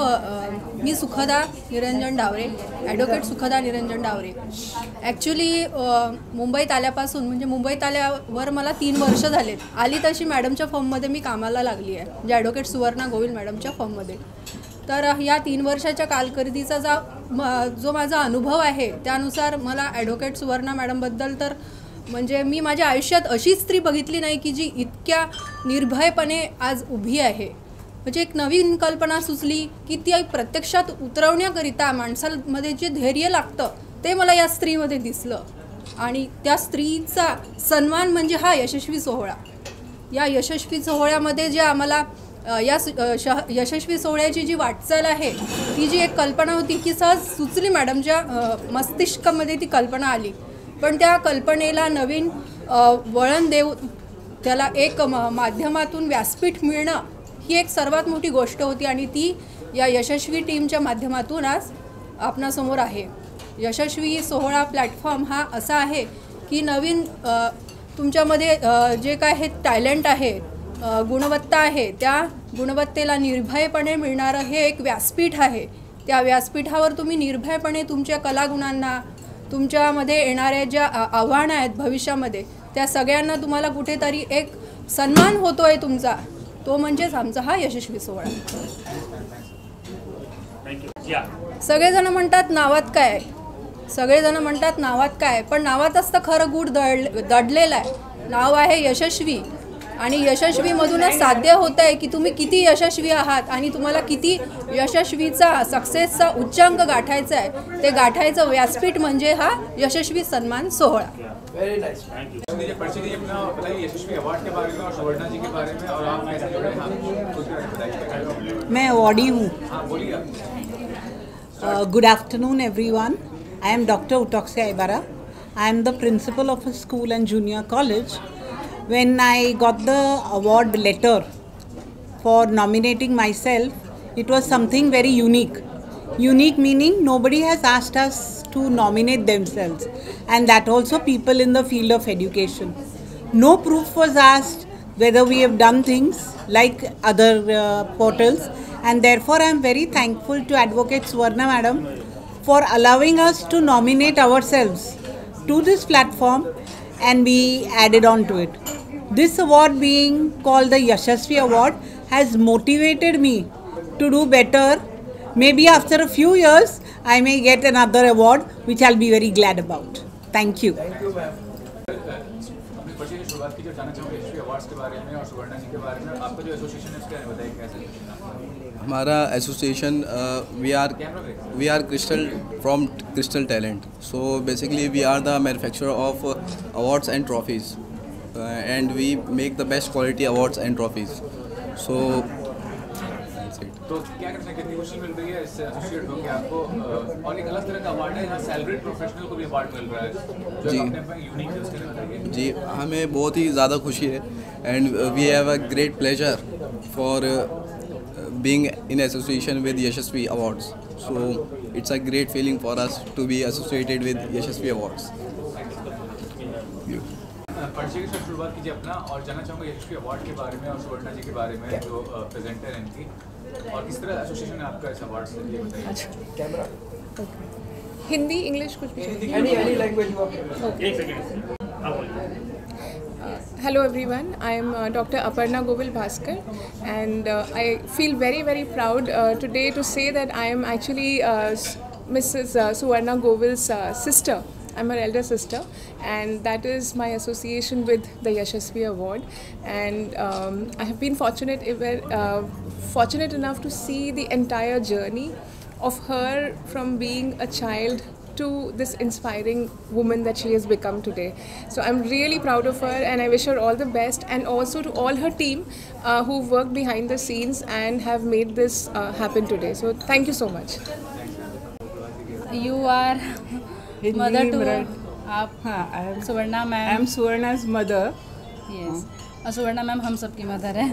me Sukhada Niranjan Dawre, advocate Sukhada Niranjan Dawre. Actually मुंबईत आल्यापासून म्हणजे मुंबईत आल्यावर मला 3 वर्ष झालेत। आली तशी मॅडमच्या फर्ममध्ये मी कामाला लागली आहे, म्हणजे ॲडव्होकेट सुवर्णा गोविल मॅडमच्या फर्ममध्ये। तर या 3 वर्षाच्या कालखर्दीचा जो माझा अनुभव आहे त्यानुसार मला ॲडव्होकेट सुवर्णा मॅडमबद्दल तर म्हणजे मी माझ्या आयुष्यात अशी स्त्री बघितली नाही की जी इतक्या निर्भयपणे आज उभी आहे। म्हणजे एक नवीन कल्पना सुचली की ती प्रत्यक्षात उतरवण्याकरिता माणसामध्ये जे धैर्य लागतं ते मला या स्त्रीमध्ये दिसलं आणि त्या स्त्रीचा सन्मान म्हणजे हा यशस्वी सोहळा। या यशस्वी सोहळ्यामध्ये जे आम्हाला यशस्वी सोहळ्याची जी वाटचाल आहे ती जी एक कल्पना होती की सहज सुचली मॅडमच्या मस्तिष्कामध्ये ती कल्पना आली, पण त्या कल्पनेला नवीन वळण देऊन त्याला एक माध्यमातून व्यासपीठ मिळणं ही एक सर्वात मोठी गोष्ट होती आणि ती या यशस्वी टीमच्या माध्यमातून आज आपणासमोर आहे। यशस्वी सोहळा प्लॅटफॉर्म हा असा आहे की नवीन तुमच्यामध्ये जे काय हे टॅलेंट आहे, गुणवत्ता आहे, त्या गुणवत्तेला निर्भयपणे मिळणारं हे एक व्यासपीठ आहे। त्या व्यासपीठावर तुम्ही निर्भयपणे तुमच्या कलागुणांना, तुमच्यामध्ये येणाऱ्या ज्या आव्हानं आहेत भविष्यामध्ये त्या सगळ्यांना तुम्हाला कुठेतरी एक सन्मान होतोय तुमचा, तो म्हणजेच आमचा हा यशस्वी सोहळा। सगळेजण म्हणतात नावात काय, सगळेजण म्हणतात नावात काय, पण नावातच तर खरं गूढ दडलेलं आहे। नाव आहे यशस्वी आणि यशस्वीमधूनच साध्य होत आहे की तुम्ही किती यशस्वी आहात आणि तुम्हाला किती यशस्वीचा सक्सेसचा उच्चांक गाठायचा आहे। ते गाठायचं व्यासपीठ म्हणजे हा यशस्वी सन्मान सोहळा। Very nice, thank you. दीजिए परिचय दीजिए अपना, बताइए यशस्वी अवार्ड के बारे में और सुवर्णा जी के बारे में और आप कैसे जुड़े हैं। मैं अवॉर्डी हूँ। हाँ बोलिए आप। Good afternoon everyone. I am doctor उटोक्सिया इबारा। I am the principal of a school and junior college. When I got the award letter for nominating myself, it was something very unique. Unique meaning nobody has asked us to nominate themselves, and that also people in the field of education. No proof was asked whether we have done things like other portals, and therefore I am very thankful to Advocate Suvarna Madam for allowing us to nominate ourselves to this platform and be added on to it. This award being called the Yashasvi Award has motivated me to do better. Maybe after a few years I may get another award which I'll be very glad about. Thank you. Thank you ma'am। अपनी परिचय की शुरुआत कीजिए, जानना चाहूँगा यशस्वी awards के बारे में और सुवर्णा जी के बारे में। आपका जो एसोसिएशन है उसके बारे में बताइए कैसे। हमारा association we are Crystal from Crystal Talent. So basically we are the manufacturer of awards and trophies and we make the best quality awards and trophies. So that's it. तो क्या करना है, कितनी खुशी मिल रही है इससे एसोसिएट होकर आपको, और एक अलग तरह का अवार्ड है, सैलरीड प्रोफेशनल को भी अवार्ड मिल रहा है जो अपने आप में यूनिक है, उसके लिए बताइए। जी हमें बहुत ही ज़्यादा खुशी है and we have a great pleasure for being in association with Yashasvi Awards. So it's a great feeling for us to be associated with Yashasvi Awards. परिचय की शुरुआत कीजिए अपना और जानना चाहूँगा यशस्वी अवार्ड के बारे में और सुवर्णा जी के बारे में जो प्रेजेंटर हैं इनकी, और किस तरह एसोसिएशन है आपका इस अवार्ड से, ये बताइए। कैमरा हिंदी इंग्लिश कुछ भी, एनी लैंग्वेज यू वांट। एक second. Hello everyone, I am Dr. Aparna Govil Bhaskar and I feel very proud today to say that I am actually Mrs. Suvarna Govil's sister. I'm her elder sister, and that is my association with the Yashasvi Award. And I have been fortunate enough to see the entire journey of her from being a child to this inspiring woman that she has become today. So I'm really proud of her, and I wish her all the best, and also to all her team who worked behind the scenes and have made this happen today. So thank you so much. You are mother to आप सुवर्णा ma'am. I am Suvarna's mother. Yes. और सुवर्णा ma'am हम सबकी mother है।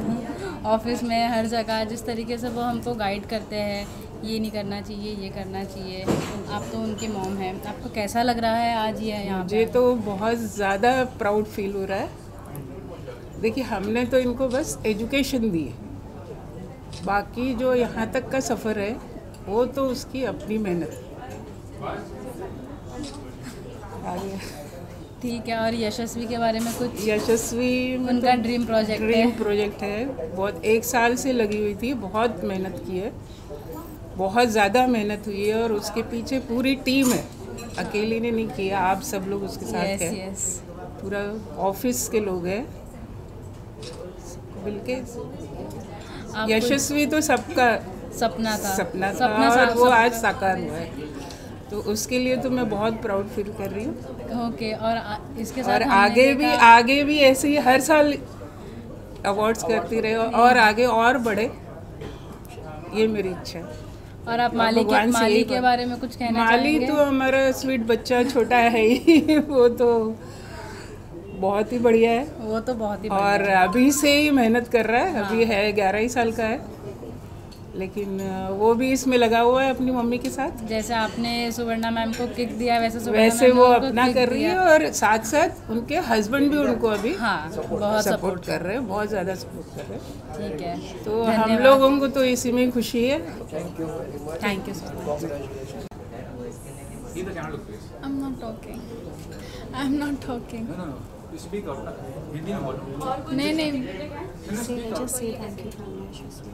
Office में हर जगह जिस तरीके से वो हमको गाइड करते हैं, ये नहीं करना चाहिए, ये करना चाहिए। आप तो उनके मॉम हैं, आपको कैसा लग रहा है आज ये यहाँ पे? मुझे तो बहुत ज़्यादा प्राउड फील हो रहा है। देखिए, हमने तो इनको बस एजुकेशन दी है, बाकी जो यहाँ तक का सफ़र है वो तो उसकी अपनी मेहनत है। आगे ठीक है। और यशस्वी के बारे में कुछ? यशस्वी उनका ड्रीम प्रोजेक्ट है। बहुत 1 साल से लगी हुई थी, बहुत मेहनत की है, बहुत ज़्यादा मेहनत हुई है, और उसके पीछे पूरी टीम है, अकेली ने नहीं किया, आप सब लोग उसके साथ हैं। पूरा ऑफिस के लोग हैं मिलके। यशस्वी तो सबका सपना था और वो आज साकार हुआ है, तो उसके लिए तो मैं बहुत प्राउड फील कर रही हूँ। ओके। और इसके साथ और आगे भी ऐसे ही हर साल अवार्ड्स करती रहे और आगे और बढ़े, ये मेरी इच्छा है। और आप माली के बारे में कुछ कहना चाहेंगे? माली तो हमारा स्वीट बच्चा छोटा है ही वो तो बहुत ही बढ़िया है। वो तो बहुत ही और अभी से ही मेहनत कर रहा है। अभी है 11 ही साल का है, लेकिन वो भी इसमें लगा हुआ है अपनी मम्मी के साथ। जैसे आपने सुवर्णा मैम को किक दिया, वैसे वो अपना कर रही है, और साथ साथ उनके हस्बैंड भी उनको अभी बहुत सपोर्ट कर रहे हैं, बहुत ज़्यादा सपोर्ट कर रहे हैं। ठीक है, तो हम लोगों को तो इसी में खुशी है। Thank you so much. I'm not talking. No. You speak out. Hindi में बोलो। नहीं। Just say thank you for Yashasvi.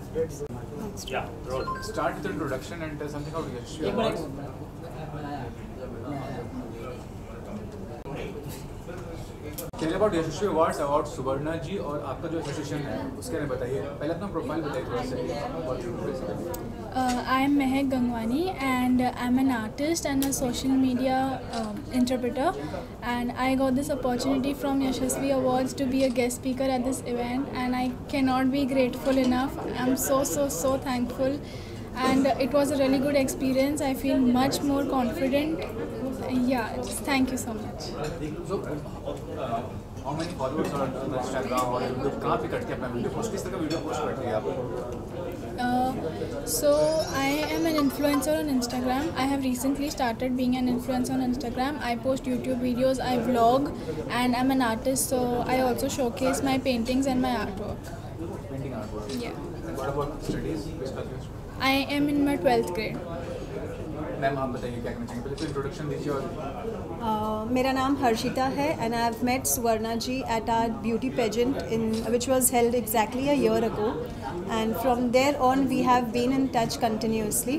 Yeah, roll. Start with introduction and tell something about Yashasvi Awards. Tell about Yashasvi Awards, about सुवर्णा जी और आपका जो association है उसके बारे में बताइए। पहले अपना प्रोफाइल बताइए थोड़ा सा। I am Mehak Gangwani, and I'm an artist and a social media interpreter, and I got this opportunity from Yashasvi Awards to be a guest speaker at this event, and I cannot be grateful enough. I'm so thankful, and it was a really good experience. I feel much more confident. Yeah, just thank you so much. So, how many followers on Instagram और YouTube कहाँ पे करते हैं अपना video post? किस तरह का video post करते हैं आप? So I am an influencer on Instagram. I have recently started being an influencer on Instagram. I post YouTube videos, I vlog, and I'm an artist, so I also showcase my paintings and my artwork. Painting artwork. Yeah. And what about studies? I am in my 12th grade. Ma'am आप बताइए क्या कहना चाहेंगे? पहले तो introduction दीजिए। और मेरा नाम हर्षिता है, and I have met Suvarna ji at our beauty pageant which was held exactly a year ago, and from there on we have been in touch continuously,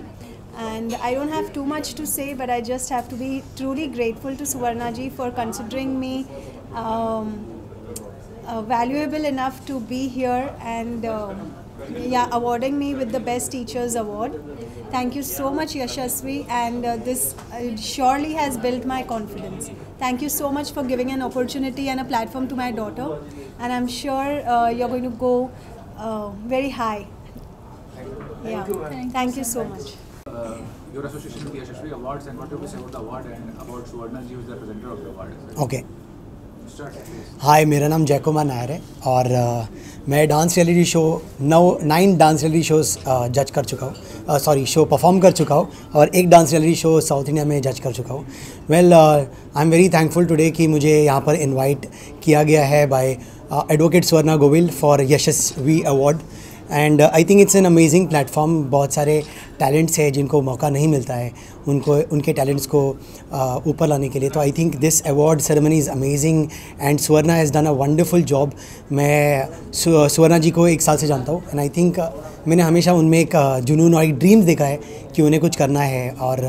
and I don't have too much to say, but I just have to be truly grateful to Suvarna ji for considering me valuable enough to be here, and awarding me with the Best Teachers Award. Thank you so much, Yashasvi, and this surely has built my confidence. Thank you so much for giving an opportunity and a platform to my daughter, and I'm sure you're going to go very high. Yeah, thank you so much. Your association with the Yashasvi Awards, and what do you say about the award and about Suvarna ji, who is the presenter of the award? Okay. हाय, मेरा नाम जय कुमार नायर है, और मैं dance reality show 9 dance reality shows जज कर चुका हूँ, शो परफॉर्म कर चुका हूँ, और 1 dance reality show South India में जज कर चुका हूँ। Well, I am very thankful today कि मुझे यहाँ पर इनवाइट किया गया है by advocate Suvarna Govil for Yashasvi award, and I think it's an amazing platform. बहुत सारे टैलेंट्स हैं जिनको मौका नहीं मिलता है उनके टैलेंट्स को ऊपर लाने के लिए. तो I think this award ceremony is amazing and Suvarna has done a wonderful job. मैं सुवर्णा जी को 1 साल से जानता हूँ एंड आई थिंक मैंने हमेशा उनमें एक जुनून और एक ड्रीम्स देखा है कि उन्हें कुछ करना है और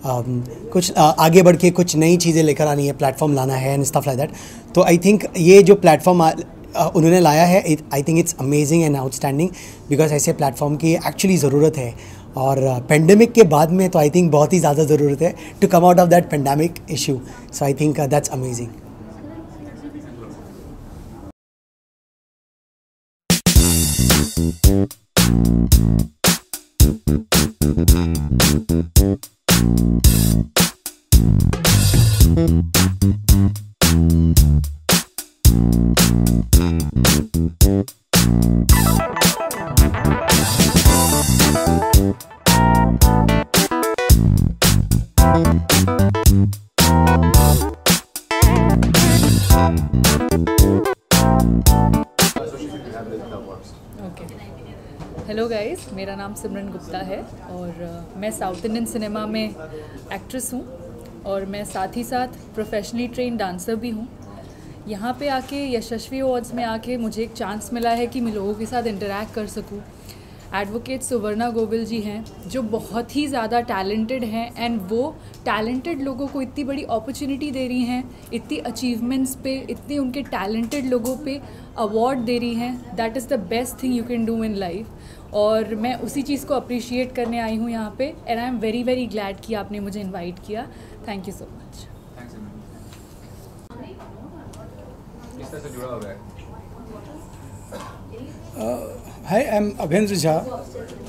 कुछ आगे बढ़ के कुछ नई चीज़ें लेकर आनी है, प्लेटफॉर्म लाना है एंड स्टफ लाइक दैट. तो आई थिंक ये जो प्लेटफॉर्म उन्होंने लाया है, आई think it's amazing and outstanding because ऐसे प्लेटफॉर्म की एक्चुअली ज़रूरत है. और पेंडेमिक के बाद में तो आई थिंक बहुत ही ज़्यादा ज़रूरत है to come out of that pandemic issue. So I think that's amazing. Hello guys, मेरा नाम सिमरन गुप्ता है और मैं साउथ इंडियन सिनेमा में एक्ट्रेस हूँ और मैं साथ ही साथ प्रोफेशनली ट्रेन डांसर भी हूँ. यहाँ पे आके यशस्वी अवार्ड्स में आके मुझे एक चांस मिला है कि मैं लोगों के साथ इंटरेक्ट कर सकूँ. एडवोकेट सुवर्णा गोविल जी हैं जो बहुत ही ज़्यादा टैलेंटेड हैं एंड वो टैलेंटेड लोगों को इतनी बड़ी अपॉर्चुनिटी दे रही हैं, इतनी अचीवमेंट्स पे, इतने उनके टैलेंटेड लोगों पे अवार्ड दे रही हैं. That is the best thing you can do in life. और मैं उसी चीज़ को अप्रिशिएट करने आई हूँ यहाँ पे and I am very very glad कि आपने मुझे इनवाइट किया. Thank you so much. Hi, I'm Abhendra Jha.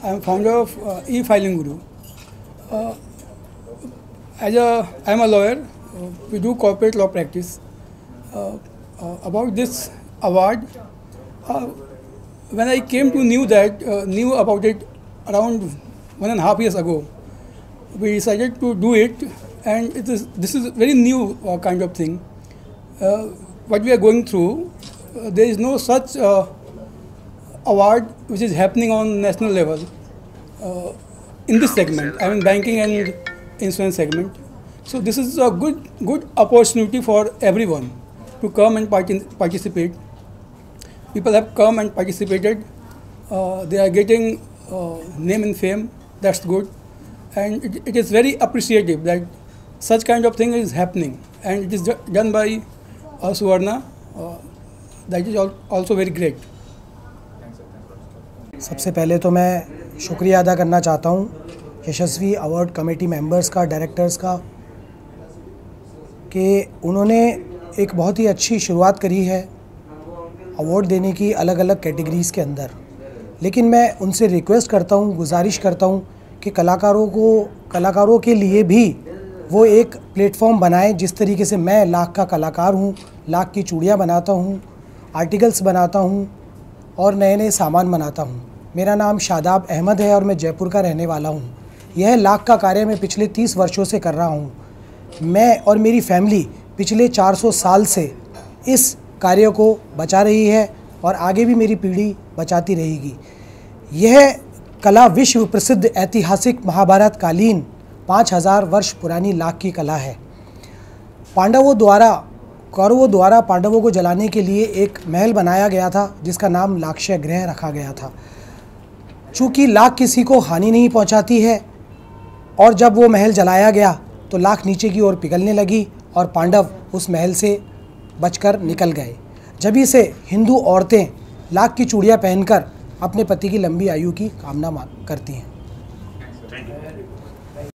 I'm founder of e-filing Guru. I'm a lawyer. We do corporate law practice. About this award, when I came to knew about it around 1.5 years ago, we decided to do it, and this is a very new kind of thing. What we are going through, there is no such award which is happening on national level in this segment. I mean banking and insurance segment. So this is a good opportunity for everyone to come and participate. People have come and participated. They are getting name and fame. That's good, and it is very appreciative that such kind of thing is happening, and it is done by Suvarna. That is also very great. सबसे पहले तो मैं शुक्रिया अदा करना चाहता हूँ यशस्वी award committee members का, डायरेक्टर्स का, कि उन्होंने एक बहुत ही अच्छी शुरुआत करी है अवार्ड देने की अलग अलग कैटेगरीज़ के अंदर. लेकिन मैं उनसे रिक्वेस्ट करता हूँ, गुजारिश करता हूँ कि कलाकारों के लिए भी वो एक प्लेटफॉर्म बनाएं. जिस तरीके से मैं लाख का कलाकार हूँ, लाख की चूड़ियाँ बनाता हूँ, आर्टिकल्स बनाता हूँ और नए नए सामान बनाता हूँ. मेरा नाम शादाब अहमद है और मैं जयपुर का रहने वाला हूँ. यह लाख का कार्य मैं पिछले 30 वर्षों से कर रहा हूँ. मैं और मेरी फैमिली पिछले 400 साल से इस कार्य को बचा रही है और आगे भी मेरी पीढ़ी बचाती रहेगी. यह कला विश्व प्रसिद्ध ऐतिहासिक महाभारत कालीन 5000 वर्ष पुरानी लाख की कला है. कौरवों द्वारा पांडवों को जलाने के लिए एक महल बनाया गया था जिसका नाम लाक्षय गृह रखा गया था. चूँकि लाख किसी को हानि नहीं पहुंचाती है और जब वो महल जलाया गया तो लाख नीचे की ओर पिघलने लगी और पांडव उस महल से बचकर निकल गए. जभी से हिंदू औरतें लाख की चूड़ियाँ पहनकर अपने पति की लंबी आयु की कामना करती हैं.